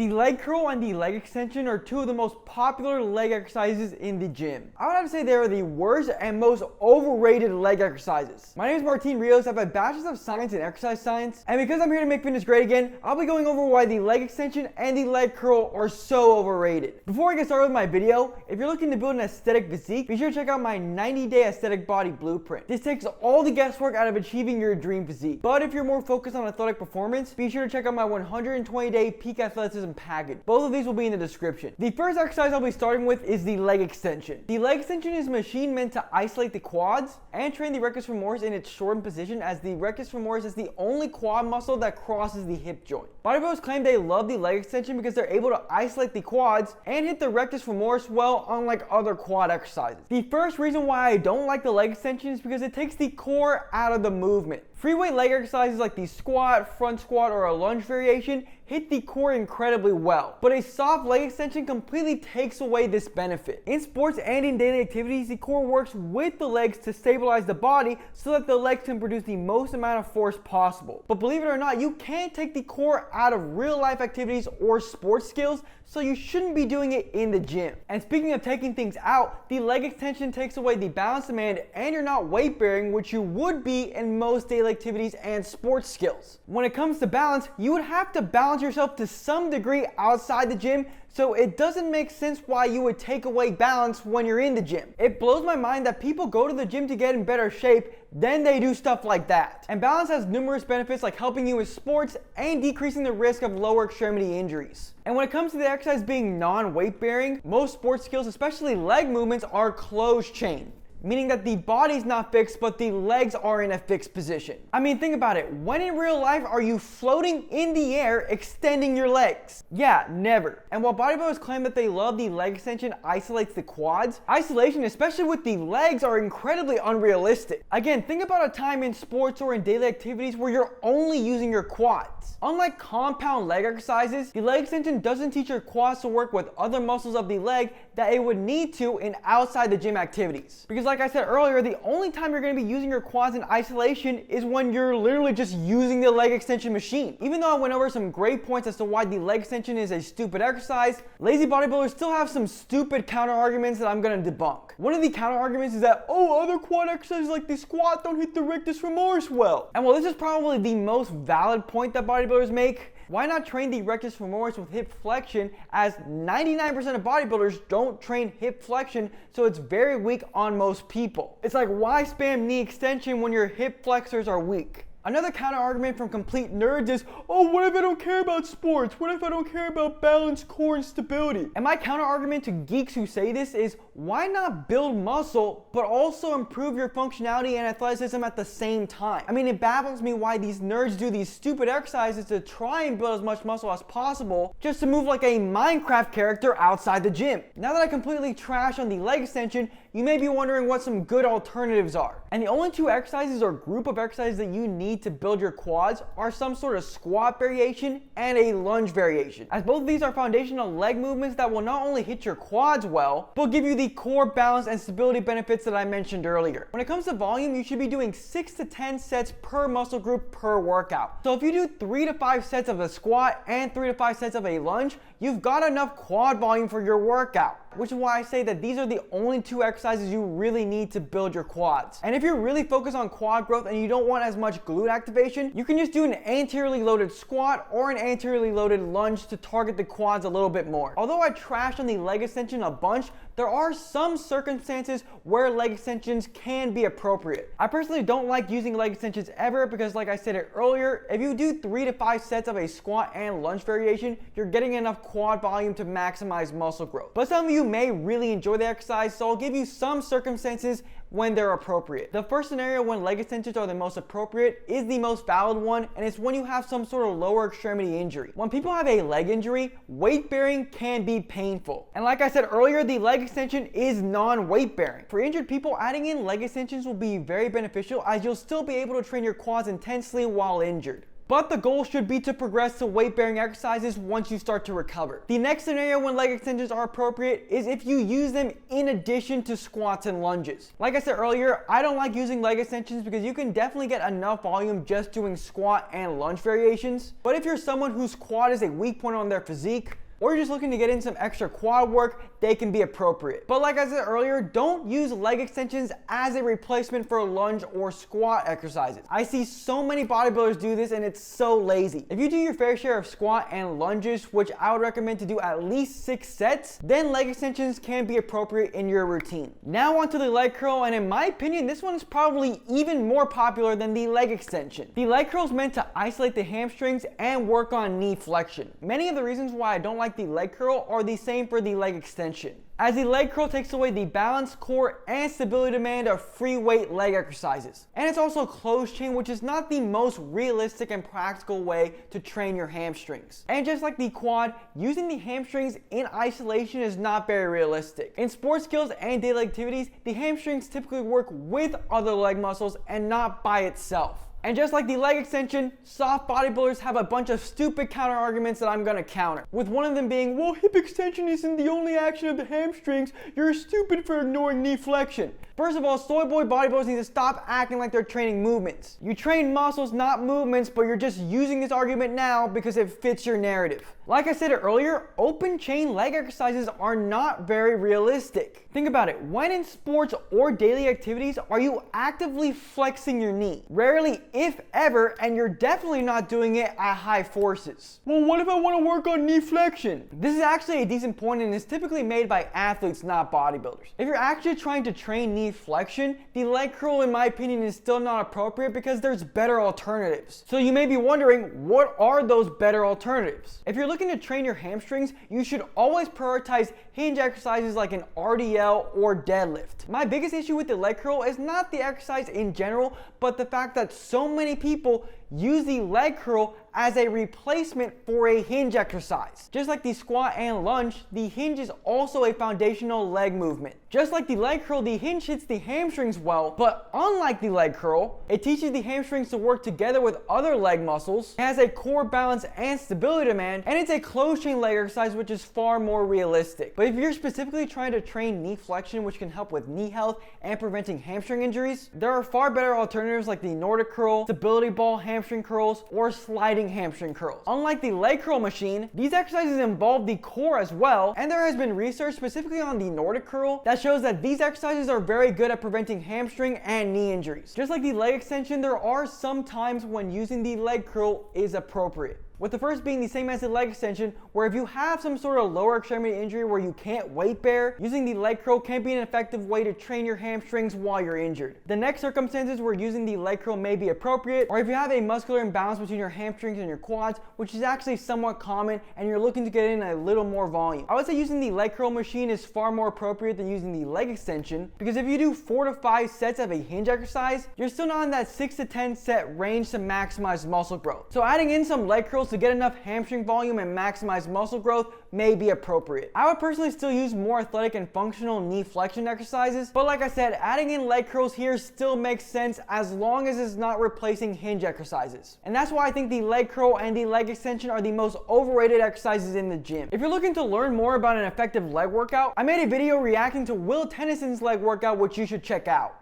The leg curl and the leg extension are two of the most popular leg exercises in the gym. I would have to say they are the worst and most overrated leg exercises. My name is Rios. I have a Bachelor's of Science in Exercise Science, and because I'm here to make fitness great again, I'll be going over why the leg extension and the leg curl are so overrated. Before I get started with my video, if you're looking to build an aesthetic physique, be sure to check out my 90-day aesthetic body blueprint. This takes all the guesswork out of achieving your dream physique. But if you're more focused on athletic performance, be sure to check out my 120-day peak athleticism package. Both of these will be in the description. The first exercise I'll be starting with is the leg extension. The leg extension is a machine meant to isolate the quads and train the rectus femoris in its shortened position, as the rectus femoris is the only quad muscle that crosses the hip joint. Bodybuilders claim they love the leg extension because they're able to isolate the quads and hit the rectus femoris well, unlike other quad exercises. The first reason why I don't like the leg extension is because it takes the core out of the movement. Free weight leg exercises like the squat, front squat, or a lunge variation hit the core incredibly well, but a soft leg extension completely takes away this benefit. In sports and in daily activities, the core works with the legs to stabilize the body so that the legs can produce the most amount of force possible. But believe it or not, you can't take the core out of real life activities or sports skills, so you shouldn't be doing it in the gym. And speaking of taking things out, the leg extension takes away the balance demand and you're not weight bearing, which you would be in most daily activities and sports skills. When it comes to balance, you would have to balance yourself to some degree outside the gym, so it doesn't make sense why you would take away balance when you're in the gym. It blows my mind that people go to the gym to get in better shape, then they do stuff like that. And balance has numerous benefits like helping you with sports and decreasing the risk of lower extremity injuries. And when it comes to the exercise being non-weight bearing, most sports skills, especially leg movements, are closed chain, meaning that the body's not fixed, but the legs are in a fixed position. I mean, think about it. When in real life are you floating in the air extending your legs? Yeah, never. And while bodybuilders claim that they love the leg extension isolates the quads, isolation, especially with the legs, are incredibly unrealistic. Again, think about a time in sports or in daily activities where you're only using your quads. Unlike compound leg exercises, the leg extension doesn't teach your quads to work with other muscles of the leg that it would need to in outside the gym activities. Because like I said earlier, the only time you're going to be using your quads in isolation is when you're literally just using the leg extension machine. Even though I went over some great points as to why the leg extension is a stupid exercise, lazy bodybuilders still have some stupid counter arguments that I'm going to debunk. One of the counter arguments is that, oh, other quad exercises like the squat don't hit the rectus femoris well. And while this is probably the most valid point that bodybuilders make, why not train the rectus femoris with hip flexion, as 99% of bodybuilders don't train hip flexion, so it's very weak on most people. It's like, why spam knee extension when your hip flexors are weak? Another counter argument from complete nerds is, oh, what if I don't care about sports? What if I don't care about balance, core, and stability? And my counter argument to geeks who say this is, why not build muscle, but also improve your functionality and athleticism at the same time? I mean, it baffles me why these nerds do these stupid exercises to try and build as much muscle as possible, just to move like a Minecraft character outside the gym. Now that I completely trash on the leg extension, you may be wondering what some good alternatives are. And the only two exercises or group of exercises that you need to build your quads are some sort of squat variation and a lunge variation, as both of these are foundational leg movements that will not only hit your quads well, but give you the core balance and stability benefits that I mentioned earlier. When it comes to volume, you should be doing 6 to 10 sets per muscle group per workout. So if you do 3 to 5 sets of a squat and 3 to 5 sets of a lunge, you've got enough quad volume for your workout. Which is why I say that these are the only two exercises you really need to build your quads. And if you're really focused on quad growth and you don't want as much glute activation, you can just do an anteriorly loaded squat or an anteriorly loaded lunge to target the quads a little bit more. Although I trashed on the leg extension a bunch, there are some circumstances where leg extensions can be appropriate. I personally don't like using leg extensions ever because, like I said it earlier, if you do 3 to 5 sets of a squat and lunge variation, you're getting enough quad volume to maximize muscle growth. But some of you may really enjoy the exercise, so I'll give you some circumstances when they're appropriate. The first scenario when leg extensions are the most appropriate is the most valid one, and it's when you have some sort of lower extremity injury. When people have a leg injury, weight bearing can be painful. And like I said earlier, the leg extension is non-weight bearing. For injured people, adding in leg extensions will be very beneficial, as you'll still be able to train your quads intensely while injured. but the goal should be to progress to weight-bearing exercises once you start to recover. The next scenario when leg extensions are appropriate is if you use them in addition to squats and lunges. Like I said earlier, I don't like using leg extensions because you can definitely get enough volume just doing squat and lunge variations. But if you're someone whose quad is a weak point on their physique, or you're just looking to get in some extra quad work, they can be appropriate. But like I said earlier, don't use leg extensions as a replacement for lunge or squat exercises. I see so many bodybuilders do this and it's so lazy. If you do your fair share of squat and lunges, which I would recommend to do at least 6 sets, then leg extensions can be appropriate in your routine. Now onto the leg curl, and in my opinion, this one is probably even more popular than the leg extension. The leg curl is meant to isolate the hamstrings and work on knee flexion. Many of the reasons why I don't like the leg curl are the same for the leg extension, as the leg curl takes away the balance, core, and stability demand of free weight leg exercises. And it's also closed chain, which is not the most realistic and practical way to train your hamstrings. And just like the quad, using the hamstrings in isolation is not very realistic. In sports skills and daily activities, the hamstrings typically work with other leg muscles and not by itself. And just like the leg extension, soft bodybuilders have a bunch of stupid counter arguments that I'm gonna counter. With one of them being, well, hip extension isn't the only action of the hamstrings. You're stupid for ignoring knee flexion. First of all, soy boy bodybuilders need to stop acting like they're training movements. You train muscles, not movements, but you're just using this argument now because it fits your narrative. Like I said earlier, open chain leg exercises are not very realistic. Think about it. When in sports or daily activities are you actively flexing your knee? Rarely, if ever, and you're definitely not doing it at high forces. Well, what if I want to work on knee flexion? This is actually a decent point and is typically made by athletes, not bodybuilders. If you're actually trying to train knee flexion, the leg curl in my opinion is still not appropriate because there's better alternatives. So you may be wondering, what are those better alternatives? If you're looking to train your hamstrings, you should always prioritize hinge exercises like an RDL or deadlift. My biggest issue with the leg curl is not the exercise in general, but the fact that so many people use the leg curl as a replacement for a hinge exercise. Just like the squat and lunge, the hinge is also a foundational leg movement. Just like the leg curl, the hinge hits the hamstrings well, but unlike the leg curl, it teaches the hamstrings to work together with other leg muscles, it has a core balance and stability demand, and it's a closed chain leg exercise, which is far more realistic. But if you're specifically trying to train knee flexion, which can help with knee health and preventing hamstring injuries, there are far better alternatives like the Nordic curl, stability ball hamstring curls, or sliding hamstring curls. Unlike the leg curl machine, these exercises involve the core as well, and there has been research specifically on the Nordic curl that shows that these exercises are very good at preventing hamstring and knee injuries. Just like the leg extension, there are some times when using the leg curl is appropriate. With the first being the same as the leg extension, where if you have some sort of lower extremity injury where you can't weight bear, using the leg curl can be an effective way to train your hamstrings while you're injured. The next circumstances where using the leg curl may be appropriate, or if you have a muscular imbalance between your hamstrings and your quads, which is actually somewhat common, and you're looking to get in a little more volume. I would say using the leg curl machine is far more appropriate than using the leg extension, because if you do 4 to 5 sets of a hinge exercise, you're still not in that 6 to 10 set range to maximize muscle growth. So adding in some leg curls to get enough hamstring volume and maximize muscle growth may be appropriate. I would personally still use more athletic and functional knee flexion exercises, but like I said, adding in leg curls here still makes sense as long as it's not replacing hinge exercises. And that's why I think the leg curl and the leg extension are the most overrated exercises in the gym. If you're looking to learn more about an effective leg workout, I made a video reacting to Will Tennyson's leg workout, which you should check out.